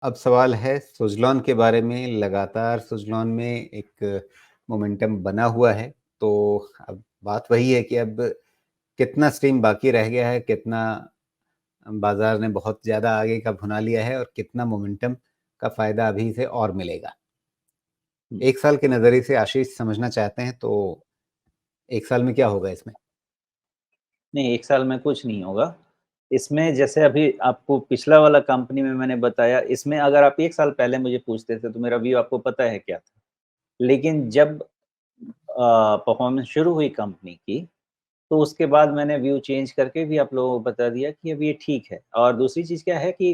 अब सवाल है सुज़लॉन के बारे में। लगातार सुज़लॉन में एक मोमेंटम बना हुआ है, तो अब बात वही है कि अब कितना स्टीम बाकी रह गया है, कितना बाज़ार ने बहुत ज़्यादा आगे का भुना लिया है और कितना मोमेंटम का फ़ायदा अभी से और मिलेगा। 1 साल के नज़रिए से आशीष समझना चाहते हैं, तो 1 साल में क्या होगा इसमें? नहीं, 1 साल में कुछ नहीं होगा। इसमें जैसे अभी आपको पिछला वाला कंपनी में मैंने बताया, इसमें अगर आप 1 साल पहले मुझे पूछते थे, तो मेरा व्यू आपको पता है क्या था। लेकिन जब परफ़ॉर्मेंस शुरू हुई कंपनी की, तो उसके बाद मैंने व्यू चेंज करके भी आप लोगों को बता दिया कि अब ये ठीक है। और दूसरी चीज़ क्या है कि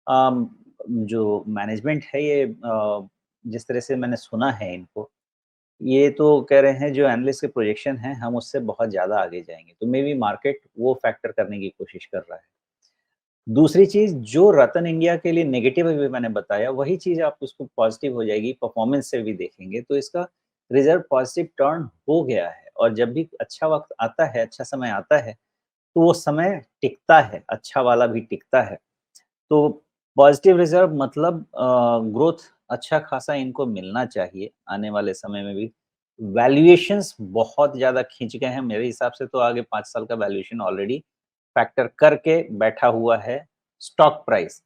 अम, जो मैनेजमेंट है ये जिस तरह से मैंने सुना है इनको, ये तो कह रहे हैं जो एनालिस्ट के प्रोजेक्शन हैं, हम उससे बहुत ज़्यादा आगे जाएँगे। तो मेबी मार्केट वो फैक्टर करने की कोशिश कर रहा है। दूसरी चीज़ जो रतन इंडिया के लिए नेगेटिव अभी मैंने बताया, वही चीज़ आप उसको पॉज़िटिव हो जाएगी, परफ़ॉर्मेंस से भी देखेंगे, तो इसका रिज़ल्ट पॉज़िटिव टर्न हो गया है और जब भी अच्छा वक़्त आता है, अच्छा समय आता है, तो वो समय टिकता है, अच्छा वाला भी टिकता है। तो पॉज़िटिव रिज़र्व मतलब ग्रोथ अच्छा खासा इनको मिलना चाहिए आने वाले समय में भी। वैल्यूएशंस बहुत ज़्यादा खींच गए हैं, मेरे हिसाब से तो आगे 5 साल का वैल्यूएशन ऑलरेडी फैक्टर करके बैठा हुआ है स्टॉक प्राइस।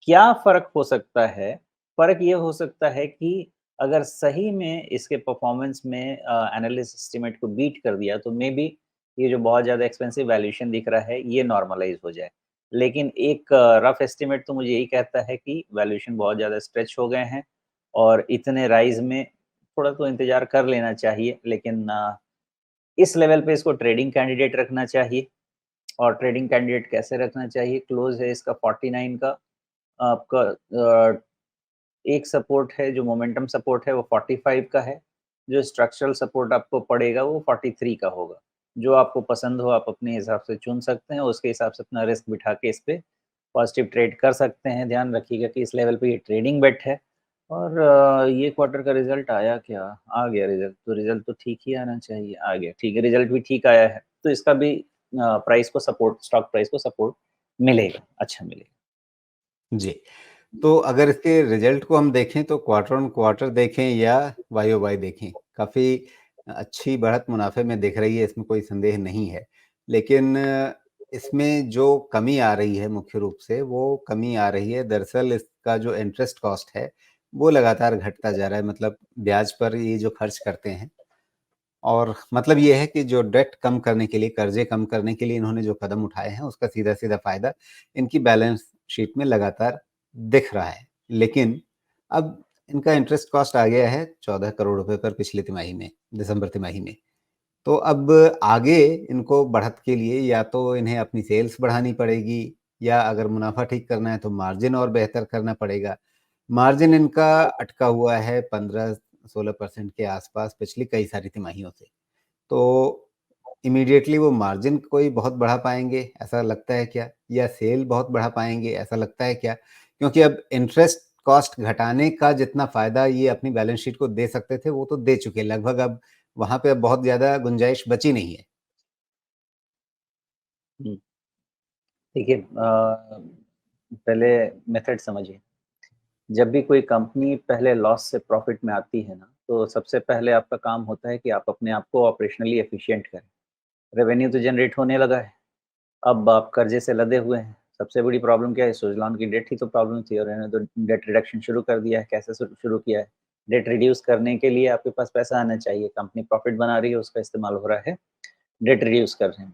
क्या फ़र्क हो सकता है? फ़र्क ये हो सकता है कि अगर सही में इसके परफ़ॉर्मेंस में एनालिस्ट एस्टीमेट को बीट कर दिया, तो मेबी ये जो बहुत ज़्यादा एक्सपेंसिव वैल्यूएशन दिख रहा है, ये नॉर्मलाइज़ हो जाए। लेकिन एक रफ़ एस्टीमेट तो मुझे यही कहता है कि वैल्यूएशन बहुत ज़्यादा स्ट्रेच हो गए हैं और इतने राइज़ में थोड़ा तो इंतज़ार कर लेना चाहिए। लेकिन इस लेवल पे इसको ट्रेडिंग कैंडिडेट रखना चाहिए और ट्रेडिंग कैंडिडेट कैसे रखना चाहिए? क्लोज़ है इसका 49 का आपका एक सपोर्ट है जो मोमेंटम सपोर्ट है वो 45 का है, जो स्ट्रक्चरल सपोर्ट आपको पड़ेगा वो 43 का होगा। जो आपको पसंद हो आप अपने हिसाब से चुन सकते हैं, उसके हिसाब से अपना रिस्क बिठा के इस पे पॉजिटिव ट्रेड कर सकते हैं। ध्यान रखिएगा कि इस लेवल पे ये ट्रेडिंग बेट है और ये क्वार्टर का रिज़ल्ट आया क्या? आ गया रिज़ल्ट तो ठीक ही आना चाहिए, आ गया। ठीक है, रिज़ल्ट भी ठीक आया है, तो इसका भी प्राइस को सपोर्ट स्टॉक प्राइस को सपोर्ट मिलेगा, अच्छा मिलेगा। जी। तो अगर इसके रिज़ल्ट को हम देखें तो क्वार्टर ऑन क्वार्टर देखें या वाई-ओ-वाई देखें, काफ़ी अच्छी बढ़त मुनाफ़े में दिख रही है, इसमें कोई संदेह नहीं है। लेकिन इसमें जो कमी आ रही है मुख्य रूप से, वो कमी आ रही है दरअसल इसका जो इंटरेस्ट कॉस्ट है, वो लगातार घटता जा रहा है। मतलब ब्याज पर ये जो खर्च करते हैं और मतलब ये है कि जो डेट कम करने के लिए, कर्ज़े कम करने के लिए इन्होंने जो कदम उठाए हैं, उसका सीधा-सीधा फ़ायदा इनकी बैलेंस शीट में लगातार दिख रहा है। लेकिन अब इनका इंटरेस्ट कॉस्ट आ गया है 14 करोड़ रुपए पर पिछली तिमाही में, दिसंबर तिमाही में। तो अब आगे इनको बढ़त के लिए या तो इन्हें अपनी सेल्स बढ़ानी पड़ेगी या अगर मुनाफ़ा ठीक करना है तो मार्जिन और बेहतर करना पड़ेगा। मार्जिन इनका अटका हुआ है 15-16% के आसपास पिछली कई सारी तिमाहियों से। तो इमीडिएटली वो मार्जिन कोई बहुत बढ़ा पाएँगे, ऐसा लगता है क्या? या सेल बहुत बढ़ा पाएँगे, ऐसा लगता है क्या? क्योंकि अब इंटरेस्ट कॉस्ट घटाने का जितना फ़ायदा ये अपनी बैलेंस शीट को दे सकते थे, वो तो दे चुके हैं लगभग। अब वहाँ पे अब बहुत ज़्यादा गुंजाइश बची नहीं है। हुँ, देखिए पहले मेथड समझिए। जब भी कोई कंपनी पहले लॉस से प्रॉफ़िट में आती है ना, तो सबसे पहले आपका काम होता है कि आप अपने आप को ऑपरेशनली एफ़िशिएंट करें। रेवेन्यू तो जनरेट होने लगा है, अब आप कर्ज़े से लदे हुए हैं। सबसे बड़ी प्रॉब्लम क्या है? सुज़लॉन की डेट ही तो प्रॉब्लम थी और इन्होंने तो डेट रिडक्शन शुरू कर दिया है। कैसे शुरू किया है? डेट रिड्यूस करने के लिए आपके पास पैसा आना चाहिए। कंपनी प्रॉफ़िट बना रही है, उसका इस्तेमाल हो रहा है डेट रिड्यूस करने में।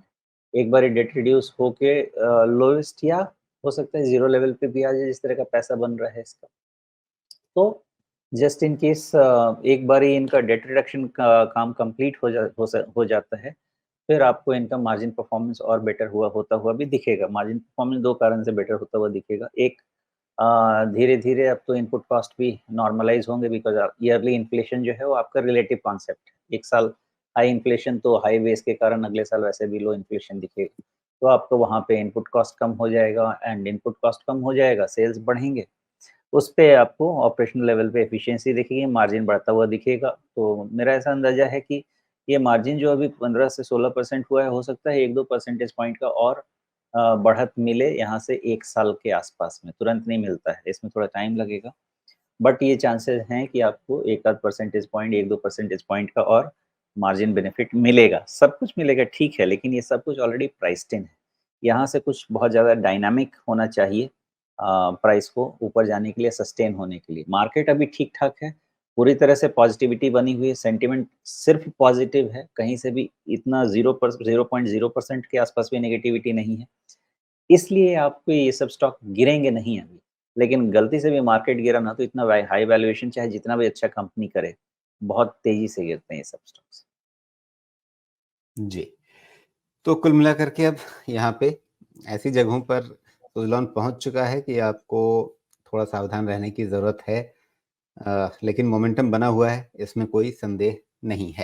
एक बारी डेट रिड्यूस होके लोएस्ट या हो सकता है ज़ीरो लेवल पे भी आ जाए, जिस तरह का पैसा बन रहा है इसका। तो जस्ट इन केस एक बारी इनका डेट रिडक्शन का काम कंप्लीट हो जाता है, फिर आपको इनका मार्जिन परफॉर्मेंस और बेटर होता हुआ भी दिखेगा। मार्जिन परफॉर्मेंस 2 कारण से बेटर होता हुआ दिखेगा। एक धीरे-धीरे अब तो इनपुट कॉस्ट भी नॉर्मलाइज़ होंगे बिकॉज़ ईयरली इन्फ्लेशन जो है वो आपका रिलेटिव कॉन्सेप्ट है। एक साल हाई इन्फ्लेशन तो हाई बेस के कारण अगले साल वैसे भी लो इन्फ्लेशन दिखेगा। तो आपको वहाँ पे इनपुट कॉस्ट कम हो जाएगा एंड इनपुट कॉस्ट कम हो जाएगा, सेल्स बढ़ेंगे। उस पे आपको ऑपरेशनल लेवल पे एफिशिएंसी दिखेगी, मार्जिन बढ़ता हुआ दिखेगा। तो मेरा ऐसा अंदाज़ा है कि ये मार्जिन जो अभी 15 से 16% हुआ है, हो सकता है 1-2 परसेंटेज पॉइंट का और बढ़त मिले यहाँ से 1 साल के आसपास में, तुरंत नहीं मिलता है, इसमें थोड़ा टाइम लगेगा। बट ये चांसेस हैं कि आपको 1 आध परसेंटेज पॉइंट, 1-2 परसेंटेज पॉइंट का और मार्जिन बेनिफिट मिलेगा। सब कुछ मिलेगा ठीक है, लेकिन ये सब कुछ ऑलरेडी प्राइस्ड इन है। यहाँ से कुछ बहुत ज़्यादा डायनामिक होना चाहिए प्राइस को ऊपर जाने के लिए, सस्टेन होने के लिए। मार्केट अभी ठीक-ठाक है, पूरी तरह से पॉजिटिविटी बनी हुई है, सेंटिमेंट सिर्फ़ पॉजिटिव है, कहीं से भी इतना 0.0% के आसपास भी नेगेटिविटी नहीं है। इसलिए आपके ये सब स्टॉक गिरेंगे नहीं अभी। लेकिन गलती से भी मार्केट गिरा ना तो इतना हाई वैल्यूएशन चाहे जितना भी अच्छा कंपनी करे, बहुत तेज़ी से गिरते हैं ये सब स्टॉक्स। जी। तो कुल मिलाकर के अब यहाँ पे ऐसी जगहों पर सुज़लॉन पहुँच चुका है कि आपको थोड़ा सावधान रहने की ज़रूरत है। लेकिन मोमेंटम बना हुआ है, इसमें कोई संदेह नहीं है।